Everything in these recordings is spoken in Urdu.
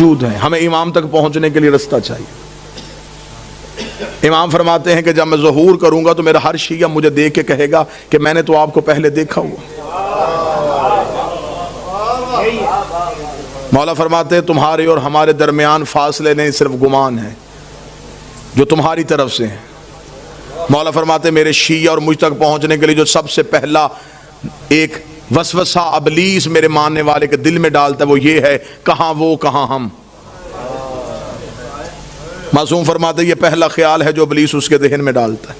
موجود ہیں، ہمیں امام تک پہنچنے کے لیے رستہ چاہیے۔ امام فرماتے ہیں کہ جب میں ظہور کروں گا تو میرا ہر شیعہ مجھے دیکھ کے کہے گا کہ میں نے تو آپ کو پہلے دیکھا ہوا۔ مولا فرماتے ہیں تمہارے اور ہمارے درمیان فاصلے نہیں، صرف گمان ہے جو تمہاری طرف سے ہیں۔ مولا فرماتے ہیں میرے شیعہ اور مجھ تک پہنچنے کے لیے جو سب سے پہلا ایک وسوسہ ابلیس میرے ماننے والے کے دل میں ڈالتا ہے وہ یہ ہے، کہاں وہ کہاں ہم۔ معصوم فرماتے ہیں یہ پہلا خیال ہے جو ابلیس اس کے ذہن میں ڈالتا ہے۔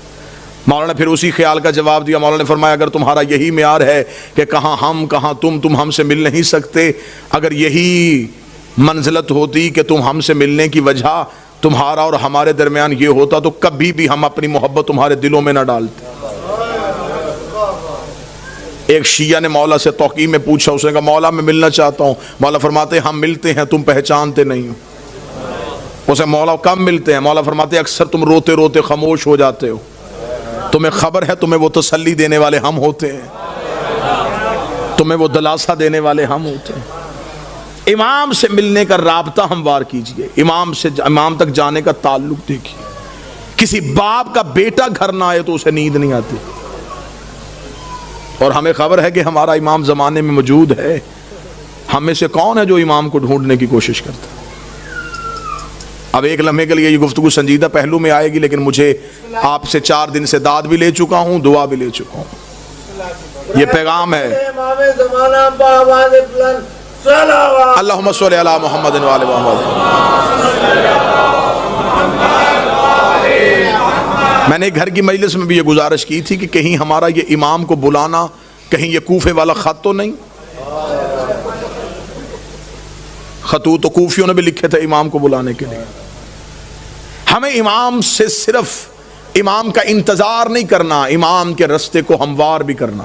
مولا نے پھر اسی خیال کا جواب دیا، مولا نے فرمایا اگر تمہارا یہی معیار ہے کہ کہاں ہم کہاں تم ہم سے مل نہیں سکتے، اگر یہی منزلت ہوتی کہ تم ہم سے ملنے کی وجہ تمہارا اور ہمارے درمیان یہ ہوتا تو کبھی بھی ہم اپنی محبت تمہارے دلوں میں نہ ڈالتے۔ ایک شیعہ نے مولا سے توقیع میں پوچھا، اس نے کہا مولا میں ملنا چاہتا ہوں۔ مولا فرماتے ہیں ہم ملتے ہیں، تم پہچانتے نہیں ہو۔ اسے مولا کب ملتے ہیں؟ مولا فرماتے ہیں اکثر تم روتے روتے خاموش ہو جاتے ہو، تمہیں خبر ہے تمہیں وہ تسلی دینے والے ہم ہوتے ہیں، تمہیں وہ دلاسہ دینے والے ہم ہوتے ہیں۔ امام سے ملنے کا رابطہ ہموار کیجئے، امام تک جانے کا تعلق دیکھیے۔ کسی باپ کا بیٹا گھر نہ آئے تو اسے نیند نہیں آتی، اور ہمیں خبر ہے کہ ہمارا امام زمانے میں موجود ہے۔ ہم میں سے کون ہے جو امام کو ڈھونڈنے کی کوشش کرتا ہے؟ اب ایک لمحے کے لیے یہ گفتگو سنجیدہ پہلو میں آئے گی، لیکن مجھے آپ سے 4 دن سے داد بھی لے چکا ہوں، دعا بھی لے چکا ہوں۔ یہ پیغام ہے اللہم صلی علی محمد و آل محمد۔ میں نے گھر کی مجلس میں بھی یہ گزارش کی تھی کہ کہیں ہمارا یہ امام کو بلانا کہیں یہ کوفے والا خط تو نہیں؟ خطوط تو کوفیوں نے بھی لکھے تھے امام کو بلانے کے لیے۔ ہمیں امام سے صرف امام کا انتظار نہیں کرنا، امام کے رستے کو ہموار بھی کرنا۔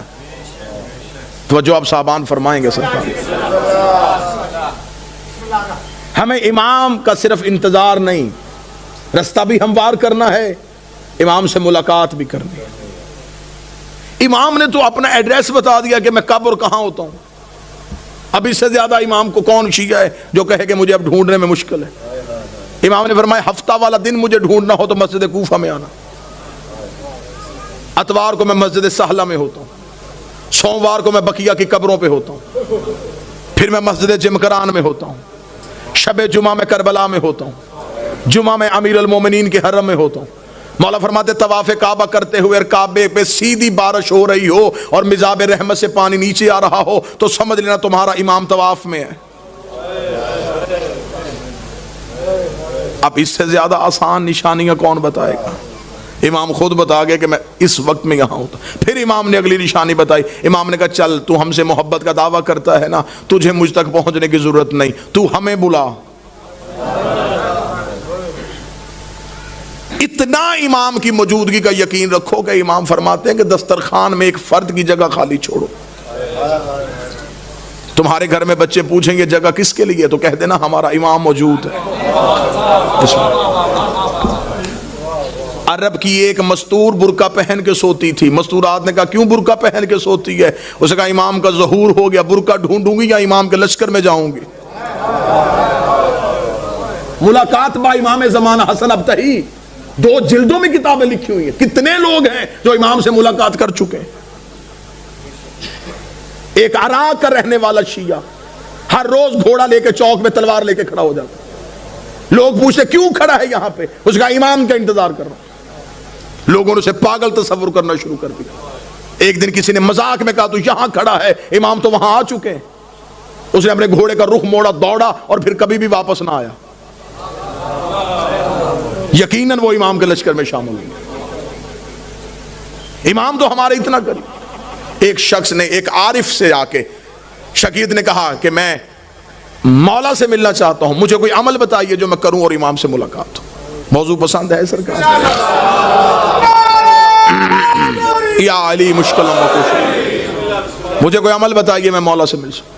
توجہ آپ صاحبان فرمائیں گے سرکار۔ ہمیں امام کا صرف انتظار نہیں، رستہ بھی ہموار کرنا ہے، امام سے ملاقات بھی کرنی ہے۔ امام نے تو اپنا ایڈریس بتا دیا کہ میں کب اور کہاں ہوتا ہوں۔ اب اس سے زیادہ امام کو کون شیعہ ہے جو کہے کہ مجھے اب ڈھونڈنے میں مشکل ہے؟ امام نے فرمایا ہفتہ والا دن مجھے ڈھونڈنا ہو تو مسجد کوفہ میں آنا، اتوار کو میں مسجد سہلہ میں ہوتا ہوں، سوموار کو میں بقیہ کی قبروں پہ ہوتا ہوں، پھر میں مسجد جمکران میں ہوتا ہوں، شب جمعہ میں کربلا میں ہوتا ہوں، جمعہ میں امیر المومنین کے حرم میں ہوتا ہوں۔ مولا فرماتے طواف کعبہ کرتے ہوئے کعبے پہ سیدھی بارش ہو رہی ہو اور مزاب رحمت سے پانی نیچے آ رہا ہو تو سمجھ لینا تمہارا امام طواف میں ہے۔ اب اس سے زیادہ آسان نشانیاں کون بتائے گا؟ امام خود بتا گیا کہ میں اس وقت میں یہاں ہوتا۔ پھر امام نے اگلی نشانی بتائی، امام نے کہا چل تو ہم سے محبت کا دعویٰ کرتا ہے نا، تجھے مجھ تک پہنچنے کی ضرورت نہیں، تو ہمیں بلا۔ اتنا امام کی موجودگی کا یقین رکھو کہ امام فرماتے ہیں کہ دسترخوان میں ایک فرد کی جگہ خالی چھوڑو۔ تمہارے گھر میں بچے پوچھیں گے جگہ کس کے لیے تو کہہ دینا ہمارا امام موجود ہے۔ عرب کی ایک مستور برقع پہن کے سوتی تھی، مستورات نے کہا کیوں برقع پہن کے سوتی ہے؟ اس نے کہا امام کا ظہور ہو گیا، برقع ڈھونڈوں گی یا امام کے لشکر میں جاؤں گی؟ ملاقات با امام زمانہ حسن ابتہی 2 جلدوں میں کتابیں لکھی ہوئی ہیں۔ کتنے لوگ ہیں جو امام سے ملاقات کر چکے ہیں؟ ایک عراق کا رہنے والا شیعہ ہر روز گھوڑا لے کے چوک میں تلوار لے کے کھڑا ہو جاتا۔ لوگ پوچھتے کیوں کھڑا ہے یہاں پہ؟ اس کا امام کا انتظار کر رہا۔ لوگوں نے اسے پاگل تصور کرنا شروع کر دیا۔ ایک دن کسی نے مذاق میں کہا تو یہاں کھڑا ہے، امام تو وہاں آ چکے ہیں۔ اس نے اپنے گھوڑے کا رخ موڑا، دوڑا اور پھر کبھی بھی واپس نہ آیا۔ یقیناً وہ امام کے لشکر میں شامل ہوئے۔ امام تو ہمارے اتنا قریب۔ ایک شخص نے ایک عارف سے آ کے شقیق نے کہا کہ میں مولا سے ملنا چاہتا ہوں، مجھے کوئی عمل بتائیے جو میں کروں اور امام سے ملاقات ہو۔ موضوع پسند ہے سرکار؟ یا علی مشکل مجھے کوئی عمل بتائیے میں مولا سے مل سکوں۔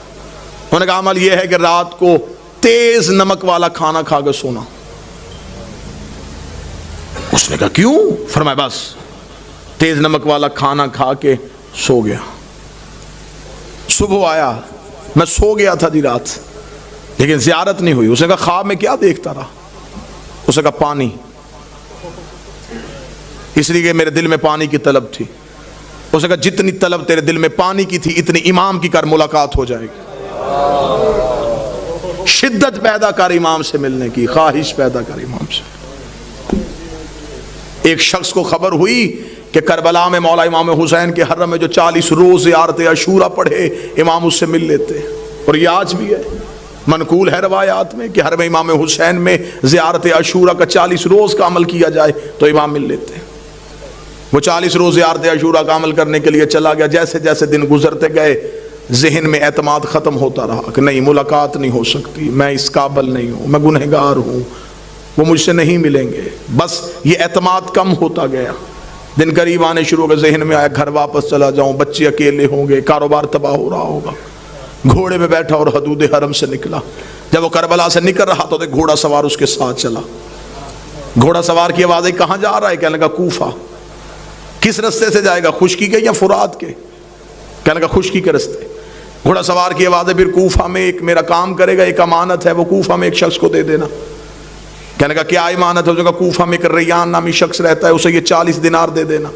انہوں نے کہا عمل یہ ہے کہ رات کو تیز نمک والا کھانا کھا کے سونا۔ اس نے کہا کیوں؟ فرمایا بس تیز نمک والا کھانا کھا کے سو گیا۔ صبح آیا، میں سو گیا تھا دی رات، لیکن زیارت نہیں ہوئی. اس نے کہا خواب میں کیا دیکھتا رہا؟ اس نے کہا پانی، اس لیے کہ میرے دل میں پانی کی طلب تھی. اس نے کہا جتنی طلب تیرے دل میں پانی کی تھی اتنی امام کی کر، ملاقات ہو جائے گی. شدت پیدا کر امام سے ملنے کی، خواہش پیدا کر امام سے. ایک شخص کو خبر ہوئی کہ کربلا میں مولا امام حسین کے حرم میں جو 40 روز زیارت عاشورہ پڑھے امام اس سے مل لیتے ہیں. اور یہ آج بھی ہے، منقول ہے روایات میں کہ حرم امام حسین میں زیارت عاشورہ کا 40 روز کا عمل کیا جائے تو امام مل لیتے ہیں. وہ 40 روز زیارت عاشورہ کا عمل کرنے کے لیے چلا گیا. جیسے جیسے دن گزرتے گئے ذہن میں اعتماد ختم ہوتا رہا کہ نہیں، ملاقات نہیں ہو سکتی، میں اس قابل نہیں ہوں، میں گنہگار ہوں، وہ مجھ سے نہیں ملیں گے. بس یہ اعتماد کم ہوتا گیا. دن قریب آنے شروع ہو گئے. ذہن میں آیا گھر واپس چلا جاؤں، بچے اکیلے ہوں گے، کاروبار تباہ ہو رہا ہوگا. گھوڑے پہ بیٹھا اور حدود حرم سے نکلا. جب وہ کربلا سے نکل رہا تو گھوڑا سوار اس کے ساتھ چلا. گھوڑا سوار کی آواز آئی کہاں جا رہا ہے؟ کہنے لگا کوفہ. کس رستے سے جائے گا، خشکی کے یا فرات کے؟ کہنے لگا خشکی کے رستے. گھوڑا سوار کی آواز ہے پھر کوفہ میں ایک میرا کام کرے گا، ایک امانت ہے، وہ کوفہ میں ایک شخص کو دے دینا. کہنے لگا کیا امانت ہے؟ اس نے کہا کوفہ میں ایک ریان نامی شخص رہتا ہے، اسے یہ 40 دینار دے دینا.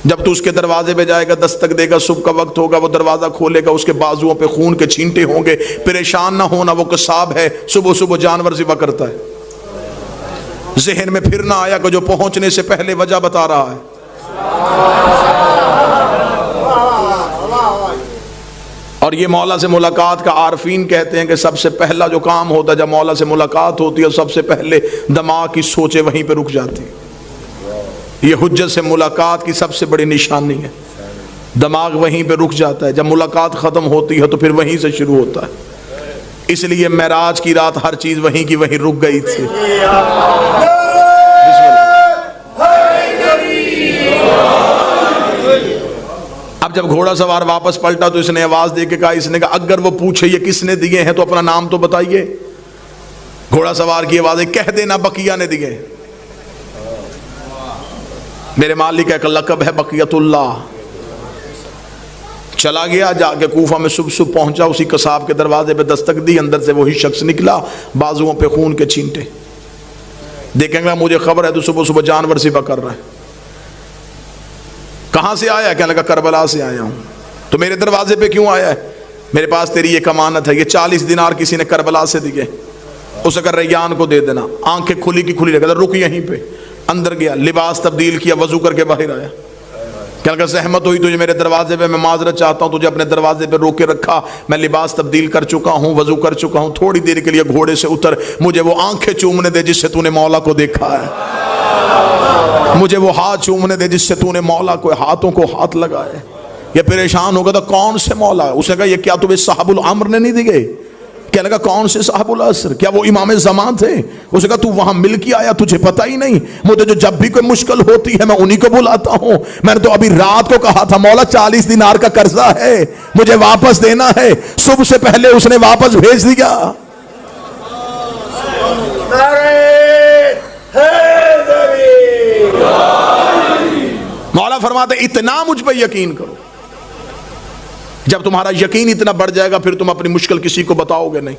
جب تو اس کے دروازے پہ جائے گا، دستک دے گا، صبح کا وقت ہوگا، وہ دروازہ کھولے گا، اس کے بازوؤں پہ خون کے چھینٹے ہوں گے. پریشان نہ ہونا، وہ قصاب ہے، صبح صبح جانور ذبح کرتا ہے. ذہن میں پھر نہ آیا کہ جو پہنچنے سے پہلے وجہ بتا رہا ہے. اور یہ مولا سے ملاقات کا عارفین کہتے ہیں کہ سب سے پہلا جو کام ہوتا ہے جب مولا سے ملاقات ہوتی ہے، سب سے پہلے دماغ کی سوچیں وہیں پہ رک جاتی ہیں. یہ حجت سے ملاقات کی سب سے بڑی نشانی ہے. دماغ وہیں پہ رک جاتا ہے. جب ملاقات ختم ہوتی ہے تو پھر وہیں سے شروع ہوتا ہے. اس لیے معراج کی رات ہر چیز وہیں کی وہیں رک گئی تھی. اب جب گھوڑا سوار واپس پلٹا تو اس نے آواز دے کے کہا، اس نے کہا اگر وہ پوچھے یہ کس نے دیے ہیں تو اپنا نام تو بتائیے. گھوڑا سوار کی آواز ہے کہہ دینا بقیہ نے دیے. میرے مالک کا ایک لقب ہے بقیت اللہ. چلا گیا، جا کے کوفہ میں صبح پہنچا. اسی قصاب کے دروازے پہ دستک دی، اندر سے وہی شخص نکلا، بازوؤں پہ خون کے چھینٹے. دیکھیں گے مجھے خبر ہے تو صبح صبح جانور ذبح کر رہا ہے. کہاں سے آیا؟ کہنے لگا کربلا سے آیا ہوں. تو میرے دروازے پہ کیوں آیا ہے؟ میرے پاس تیری ایک امانت ہے، یہ 40 دینار کسی نے کربلا سے دیے، اسے کہا ریان کو دے دینا. آنکھیں کھلی کی کھلی رکھ، رک یہیں پہ. اندر گیا، لباس تبدیل کیا، وضو کر کے باہر آیا. کہنے لگا زحمت ہوئی تجھے میرے دروازے پہ، میں معذرت چاہتا ہوں، تجھے اپنے دروازے پہ روک کے رکھا، میں لباس تبدیل کر چکا ہوں، وضو کر چکا ہوں. تھوڑی دیر کے لیے گھوڑے سے اتر، مجھے وہ آنکھیں چومنے دے جس سے تو نے مولا کو دیکھا ہے. مجھے وہ ہاتھ چومنے دے جس سے تو نے مولا کو ہاتھوں کو ہاتھ لگائے. یہ پریشان ہو گیا تھا کون سے مولا؟ اس نے کہا یہ کیا تمہیں صاحب الامر نے نہیں دیے؟ کہنے لگا کون سے صاحب العصر؟ کیا وہ امام زمان تھے؟ اس نے کہا تو وہاں مل کے آیا، تجھے پتہ ہی نہیں؟ مجھے جو جب بھی کوئی مشکل ہوتی ہے میں انہی کو بلاتا ہوں. میں نے تو ابھی رات کو کہا تھا مولا 40 دینار کا قرضہ ہے، مجھے واپس دینا ہے. صبح سے پہلے اس نے واپس بھیج دیا. مولا فرماتے اتنا مجھ پہ یقین کرو. جب تمہارا یقین اتنا بڑھ جائے گا پھر تم اپنی مشکل کسی کو بتاؤ گے نہیں.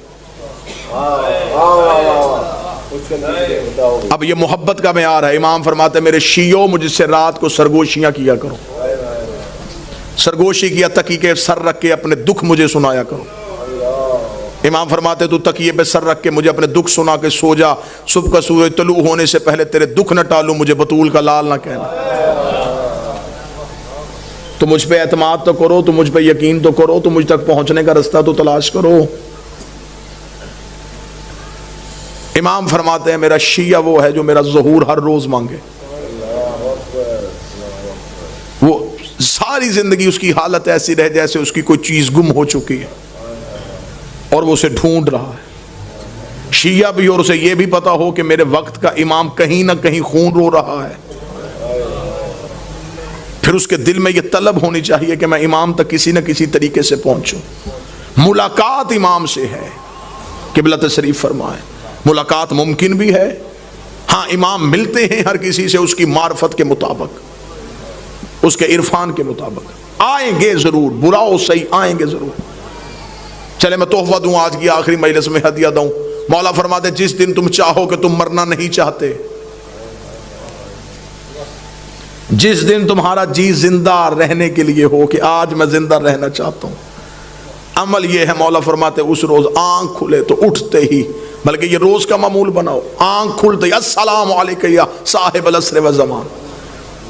اب یہ محبت کا معیار ہے. امام فرماتے ہیں میرے شیعوں مجھ سے رات کو سرگوشیاں کیا کرو. سرگوشی کیا تکیے کے سر رکھ کے اپنے دکھ مجھے سنایا کرو. امام فرماتے تو تکیے پہ سر رکھ کے مجھے اپنے دکھ سنا کے سو جا. صبح کا سورج طلوع ہونے سے پہلے تیرے دکھ نہ ٹالوں، مجھے بطول کا لال نہ کہنا. تو مجھ پہ اعتماد تو کرو، تو مجھ پہ یقین تو کرو، تو مجھ تک پہنچنے کا رستہ تو تلاش کرو. امام فرماتے ہیں میرا شیعہ وہ ہے جو میرا ظہور ہر روز مانگے. وہ ساری زندگی اس کی حالت ایسی رہے جیسے اس کی کوئی چیز گم ہو چکی ہے اور وہ اسے ڈھونڈ رہا ہے. شیعہ بھی، اور اسے یہ بھی پتا ہو کہ میرے وقت کا امام کہیں نہ کہیں خون رو رہا ہے. پھر اس کے دل میں یہ طلب ہونی چاہیے کہ میں امام تک کسی نہ کسی طریقے سے پہنچوں. ملاقات امام سے ہے. قبلہ تشریف فرمائے ملاقات ممکن بھی ہے. ہاں امام ملتے ہیں ہر کسی سے اس کی معرفت کے مطابق، اس کے عرفان کے مطابق. آئیں گے ضرور، برا ہو صحیح آئیں گے ضرور. چلے میں تحفہ دوں آج کی آخری مجلس میں، ہدیہ دوں. مولا فرماتے جس دن تم چاہو کہ تم مرنا نہیں چاہتے، جس دن تمہارا جی زندہ رہنے کے لیے ہو کہ آج میں زندہ رہنا چاہتا ہوں، عمل یہ ہے مولا فرماتے اس روز آنکھ کھلے تو اٹھتے ہی، بلکہ یہ روز کا معمول بناؤ، آنکھ کھلتے ہی السلام علیکہ یا صاحب العصر والزمان،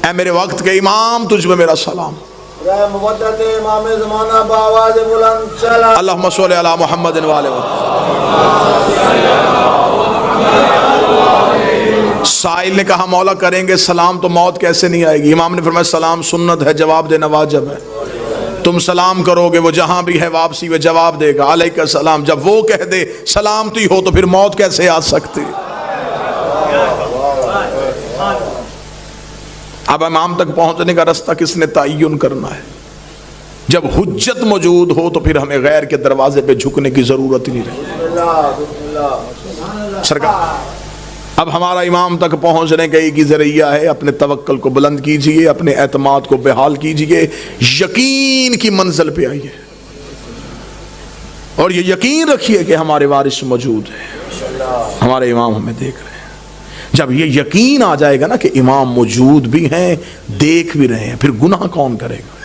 اے میرے وقت کے امام تجھ میں میرا سلام. امام زمانہ بآواز بلند چلا اللہم صلی علی محمد وآلہ سائل نے کہا مولا کریں گے سلام تو موت کیسے نہیں آئے گی؟ امام نے فرمایا سلام سنت ہے، جواب دینا واجب ہے. تم سلام کرو گے وہ جہاں بھی ہے واپسی میں جواب دے گا علیکہ السلام. جب وہ کہہ دے سلامتی ہو تو پھر موت کیسے آ سکتی؟ اب امام تک پہنچنے کا رستہ کس نے تعین کرنا ہے؟ جب حجت موجود ہو تو پھر ہمیں غیر کے دروازے پہ جھکنے کی ضرورت ہی نہیں رہی. سرکار اب ہمارا امام تک پہنچنے کا ایک ہی ذریعہ ہے، اپنے توکل کو بلند کیجئے، اپنے اعتماد کو بحال کیجئے، یقین کی منزل پہ آئیے اور یہ یقین رکھیے کہ ہمارے وارث موجود ہیں، ہمارے امام ہمیں دیکھ رہے ہیں. جب یہ یقین آ جائے گا نا کہ امام موجود بھی ہیں دیکھ بھی رہے ہیں، پھر گناہ کون کرے گا؟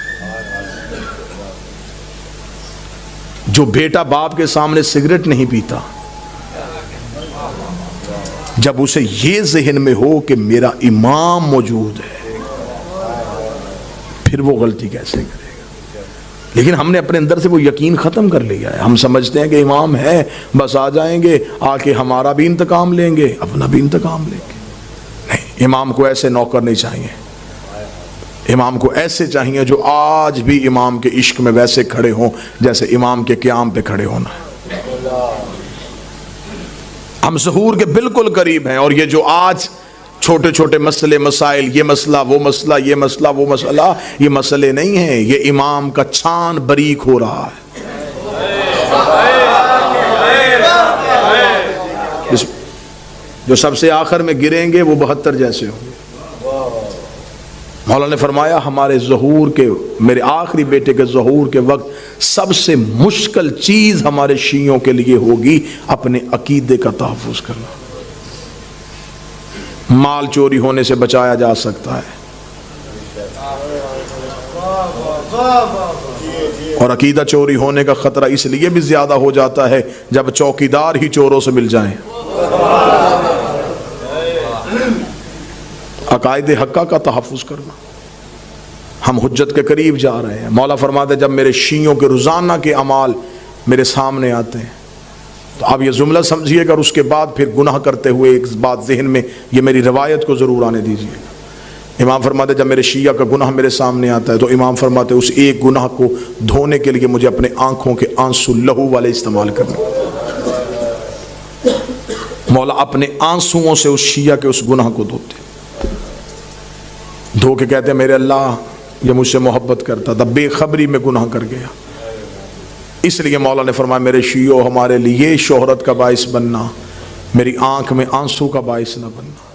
جو بیٹا باپ کے سامنے سگریٹ نہیں پیتا، جب اسے یہ ذہن میں ہو کہ میرا امام موجود ہے، پھر وہ غلطی کیسے کرے گا؟ لیکن ہم نے اپنے اندر سے وہ یقین ختم کر لیا ہے. ہم سمجھتے ہیں کہ امام ہے بس آ جائیں گے، آ کے ہمارا بھی انتقام لیں گے، اپنا بھی انتقام لیں گے. نہیں، امام کو ایسے نوکر نہیں چاہیے. امام کو ایسے چاہیے جو آج بھی امام کے عشق میں ویسے کھڑے ہوں جیسے امام کے قیام پہ کھڑے ہونا ہے. ہم ظہور کے بالکل قریب ہیں، اور یہ جو آج چھوٹے چھوٹے مسئلے مسائل، یہ مسئلہ وہ مسئلہ، یہ مسئلہ وہ مسئلہ، یہ مسئلے نہیں ہیں، یہ امام کا چھان باریک ہو رہا ہے. جو سب سے آخر میں گریں گے وہ 72 جیسے ہوں گے. مولا نے فرمایا ہمارے ظہور کے، میرے آخری بیٹے کے ظہور کے وقت سب سے مشکل چیز ہمارے شیعوں کے لیے ہوگی اپنے عقیدے کا تحفظ کرنا. مال چوری ہونے سے بچایا جا سکتا ہے، اور عقیدہ چوری ہونے کا خطرہ اس لیے بھی زیادہ ہو جاتا ہے جب چوکیدار ہی چوروں سے مل جائیں. عقائد حقہ کا تحفظ کرنا. ہم حجت کے قریب جا رہے ہیں. مولا فرماتے جب میرے شیعوں کے روزانہ کے اعمال میرے سامنے آتے ہیں تو آپ یہ جملہ سمجھیے گا، اور اس کے بعد پھر گناہ کرتے ہوئے ایک بات ذہن میں، یہ میری روایت کو ضرور آنے دیجیے گا. امام فرماتے جب میرے شیعہ کا گناہ میرے سامنے آتا ہے تو امام فرماتے اس ایک گناہ کو دھونے کے لیے مجھے اپنے آنکھوں کے آنسو لہو والے استعمال کرنے. مولا اپنے آنسوؤں سے اس شیعہ کے اس گناہ کو دھوتے، دھو کے کہتے ہیں میرے اللہ یہ مجھ سے محبت کرتا تھا، بے خبری میں گناہ کر گیا. اس لیے مولا نے فرمایا میرے شیعوں ہمارے لیے شہرت کا باعث بننا، میری آنکھ میں آنسو کا باعث نہ بننا.